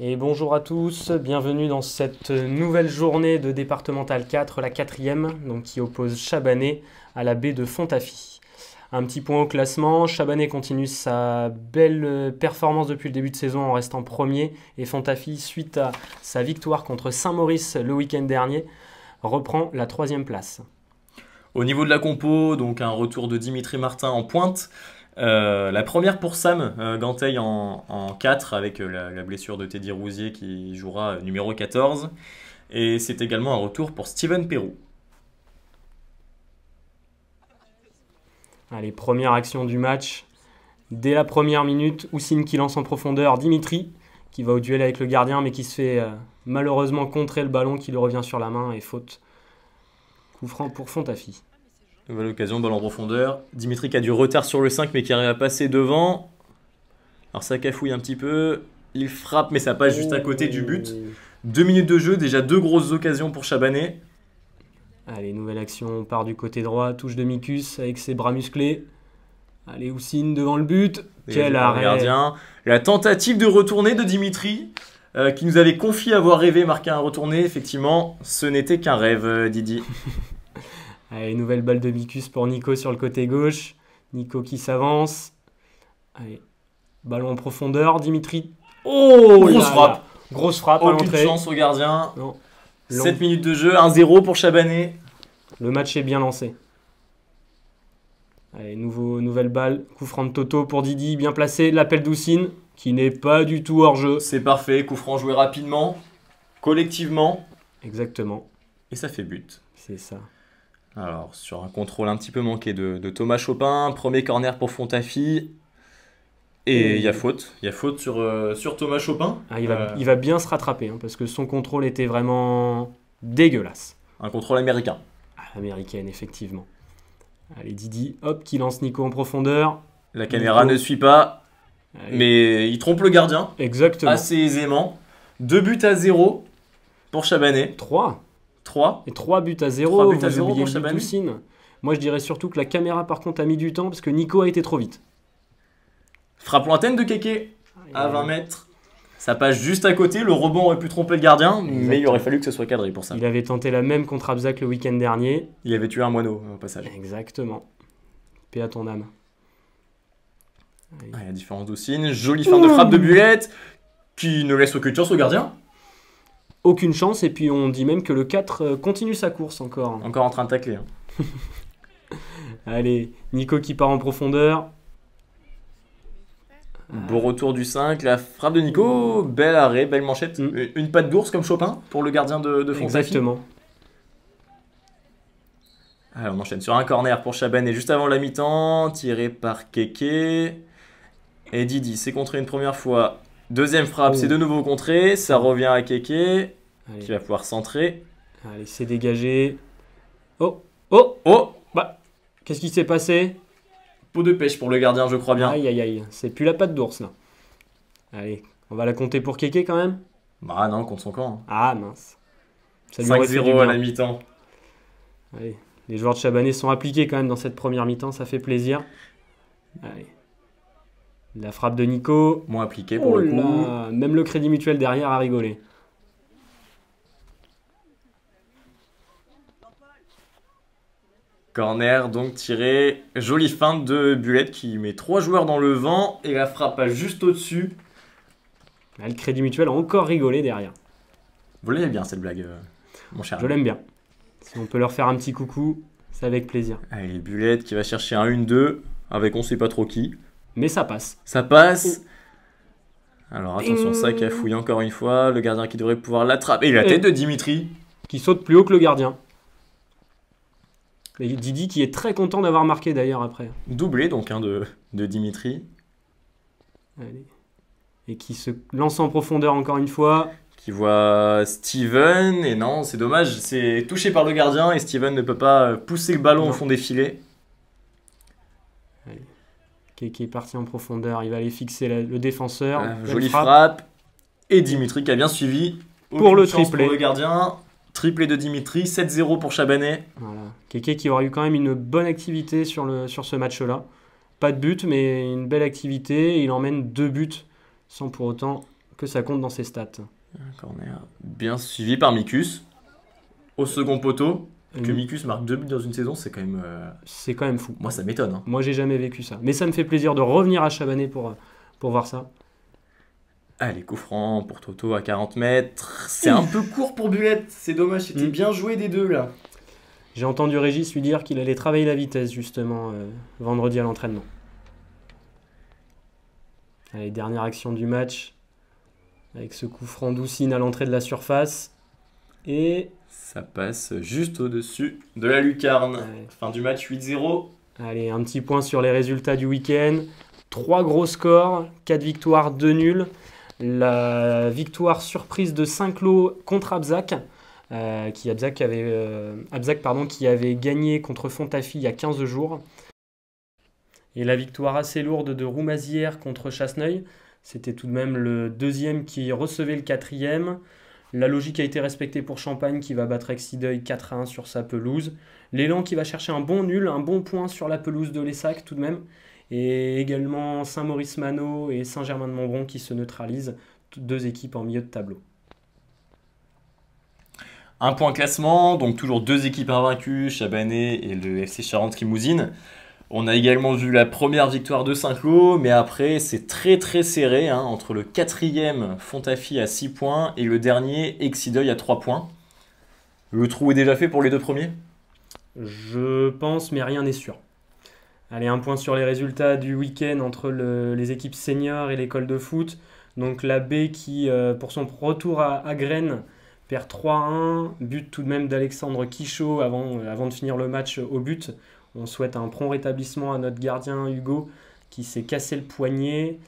Et bonjour à tous, bienvenue dans cette nouvelle journée de départemental 4, la quatrième, donc qui oppose Chabanais à la baie de Fontafie. Un petit point au classement, Chabanais continue sa belle performance depuis le début de saison en restant premier, et Fontafie, suite à sa victoire contre Saint-Maurice le week-end dernier, reprend la troisième place. Au niveau de la compo, donc un retour de Dimitri Martin en pointe. La première pour Sam Ganteil en 4 avec la blessure de Teddy Rousier qui jouera numéro 14. Et c'est également un retour pour Steven Perrou. Allez, première action du match. Dès la première minute, Houssine qui lance en profondeur Dimitri, qui va au duel avec le gardien, mais qui se fait malheureusement contrer le ballon, qui lui revient sur la main et faute. Coup franc pour Fontafie. Nouvelle occasion, balle en profondeur. Dimitri qui a du retard sur le 5 mais qui arrive à passer devant. Alors ça cafouille un petit peu. Il frappe mais ça passe juste à côté du but. 2 minutes de jeu, déjà deux grosses occasions pour Chabanais. Allez, nouvelle action, on part du côté droit, touche de Mikus avec ses bras musclés. Allez, Houssine devant le but. Quel arrêt. Gardien. La tentative de retourner de Dimitri, qui nous avait confié avoir rêvé marquer un retourné. Effectivement, ce n'était qu'un rêve, Didi. Allez, nouvelle balle de Mikus pour Nico sur le côté gauche. Nico qui s'avance. Allez, ballon en profondeur, Dimitri. Oh, grosse frappe. Grosse frappe à Aucune l'entrée. chance au gardien. Non. 7 minutes de jeu, 1-0 pour Chabanais. Le match est bien lancé. Allez, nouvelle balle. Coup franc de Toto pour Didi, bien placé. L'appel d'Houssine, qui n'est pas du tout hors jeu. C'est parfait, coup franc joué rapidement, collectivement. Exactement, Et ça fait but. c'est ça. Alors, sur un contrôle un petit peu manqué de Thomas Chopin, premier corner pour Fontafie. Et il y a faute. Il y a faute sur Thomas Chopin. Ah, il va bien se rattraper, hein, parce que son contrôle était vraiment dégueulasse. Un contrôle américain. Ah, américaine, effectivement. Allez, Didi, hop, qui lance Nico en profondeur. La caméra Nico. ne suit pas, Allez. mais il trompe le gardien Exactement. assez aisément. 2-0 pour Chabanais. 3. 3. Et 3 buts à 0. 3 buts à Vous 0 oubliez pour le but Chabanais. d'Houssine. Moi, je dirais surtout que la caméra, par contre, a mis du temps, parce que Nico a été trop vite. Frappe lointaine de Keke à 20 mètres. Ça passe juste à côté. Le rebond aurait pu tromper le gardien, mais il aurait fallu que ce soit cadré pour ça. Il avait tenté la même contre Abzac le week-end dernier. Il avait tué un moineau au passage. Exactement. Paix à ton âme. Allez. Ah, la différence d'Houssine. Jolie fin de frappe de Bulette qui ne laisse aucune chance au gardien. Aucune chance, et puis on dit même que le 4 continue sa course encore. Encore en train de tacler. Hein. Allez, Nico qui part en profondeur. Beau retour du 5, la frappe de Nico, bel arrêt, belle manchette. Une patte d'ours comme Chopin pour le gardien de Fontafie. Exactement. Alors on enchaîne sur un corner pour Chabanais juste avant la mi-temps, tiré par Keke. Et Didi, c'est contré une première fois. Deuxième frappe, c'est de nouveau contré. Ça revient à Keke, Allez, qui va pouvoir centrer. allez, c'est dégagé. Oh, oh, Oh, bah, qu'est-ce qui s'est passé? pot de pêche pour le gardien, je crois bien. Aïe, aïe, aïe, c'est plus la patte d'ours là. Allez, on va la compter pour Keke quand même. Bah non, contre son camp. Ah mince. Ça lui aurait fait du 5-0 à bien. la mi-temps. Allez, les joueurs de Chabanais sont appliqués quand même dans cette première mi-temps, ça fait plaisir. Allez. La frappe de Nico. Moins appliqué pour Oh le coup. là, même le Crédit Mutuel derrière a rigolé. Corner donc tiré. Jolie feinte de Bulette qui met 3 joueurs dans le vent et la frappe passe juste au-dessus. Ah, le Crédit Mutuel a encore rigolé derrière. Vous l'aimez bien cette blague, mon cher. Je l'aime bien. Si on peut leur faire un petit coucou, c'est avec plaisir. Allez, Bulette qui va chercher un 1-2 avec on sait pas trop qui. Mais ça passe. Ça passe. Alors attention, ça cafouille encore une fois. Le gardien qui devrait pouvoir l'attraper. Et la tête de Dimitri. Qui saute plus haut que le gardien. Et Didi qui est très content d'avoir marqué d'ailleurs après. Doublé donc de Dimitri. Allez. Et qui se lance en profondeur encore une fois. Qui voit Steven. Et non, c'est dommage. C'est touché par le gardien et Steven ne peut pas pousser le ballon au fond des filets. Allez. Keke est parti en profondeur. Il va aller fixer le défenseur. Belle Jolie frappe. Et Dimitri qui a bien suivi. Pour le Aucune chance triplé. pour le gardien. Triplé de Dimitri. 7-0 pour Chabanais. Voilà. Keke qui aura eu quand même une bonne activité sur ce match-là. Pas de but, mais une belle activité. Il emmène 2 buts sans pour autant que ça compte dans ses stats. Un corner bien suivi par Mikus. Au second poteau, que Mikus marque 2 buts dans une saison, c'est quand même... C'est quand même fou. Moi, ça m'étonne. Hein. Moi, j'ai jamais vécu ça. Mais ça me fait plaisir de revenir à Chabanais pour voir ça. Allez, coup franc pour Toto à 40 mètres. C'est un peu court pour Bullet, c'est dommage, c'était bien joué des deux là. J'ai entendu Régis lui dire qu'il allait travailler la vitesse justement vendredi à l'entraînement. Allez, dernière action du match. Avec ce coup franc d'Oussine à l'entrée de la surface. Et... ça passe juste au-dessus de la lucarne. Ouais. Fin du match 8-0. Allez, un petit point sur les résultats du week-end. 3 gros scores, 4 victoires, 2 nuls. La victoire surprise de Saint-Cloud contre Abzac, qui avait gagné contre Fontafie il y a 15 jours. Et la victoire assez lourde de Roumazières contre Chasseneuil. C'était tout de même le deuxième qui recevait le quatrième. La logique a été respectée pour Champagne qui va battre Exideuil 4-1 sur sa pelouse. L'Élan qui va chercher un bon nul, un bon point sur la pelouse de l'Essac tout de même. Et également Saint-Maurice-Manot et Saint-Germain-de-Montbron qui se neutralisent, 2 équipes en milieu de tableau. Un point classement, donc toujours 2 équipes invaincues, Chabanais et le FC Charente-Limousine. On a également vu la première victoire de Saint-Cloud, mais après c'est très très serré hein, entre le 4e Fontafie à 6 points et le dernier Exideuil à 3 points. Le trou est déjà fait pour les 2 premiers ? Je pense, mais rien n'est sûr. Allez, un point sur les résultats du week-end entre les équipes seniors et l'école de foot. Donc la B qui, pour son retour à Graines, perd 3-1. But tout de même d'Alexandre Quichot avant de finir le match au but. On souhaite un prompt rétablissement à notre gardien Hugo qui s'est cassé le poignet.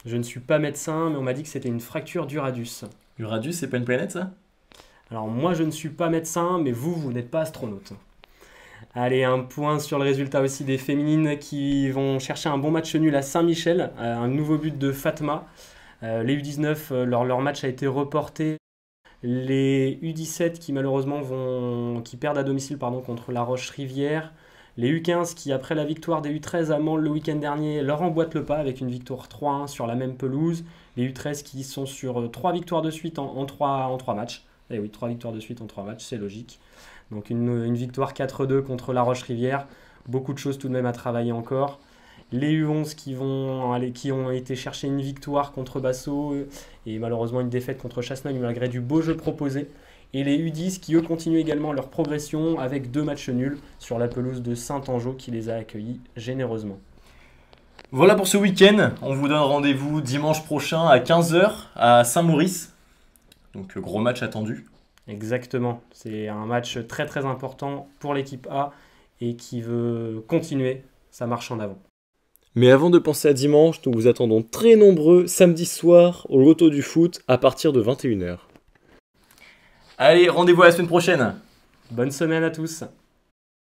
Je ne suis pas médecin, mais on m'a dit que c'était une fracture du radius. Le radius, c'est pas une planète ça ? Alors moi je ne suis pas médecin, mais vous n'êtes pas astronaute. Allez, un point sur le résultat aussi des féminines qui vont chercher un bon match nul à Saint-Michel, un nouveau but de Fatma. Les U19, leur match a été reporté. Les U17 qui malheureusement qui perdent à domicile contre La Roche-Rivière. Les U15 qui, après la victoire des U13 à Mansle le week-end dernier, leur emboîtent le pas avec une victoire 3-1 sur la même pelouse. Les U13 qui sont sur 3 victoires de suite en 3 matchs. Eh oui, 3 victoires de suite en 3 matchs, c'est logique. Donc une victoire 4-2 contre La Roche-Rivière. Beaucoup de choses tout de même à travailler encore. Les U11 qui ont été chercher une victoire contre Basso et malheureusement une défaite contre Chasseneuil malgré du beau jeu proposé. Et les U10 qui eux continuent également leur progression avec 2 matchs nuls sur la pelouse de Saint-Angeau qui les a accueillis généreusement. Voilà pour ce week-end. On vous donne rendez-vous dimanche prochain à 15h à Saint-Maurice. Donc gros match attendu. Exactement, c'est un match très très important pour l'équipe A et qui veut continuer sa marche en avant. Mais avant de penser à dimanche, nous vous attendons très nombreux samedi soir au Loto du Foot à partir de 21h. Allez, rendez-vous à la semaine prochaine. Bonne semaine à tous.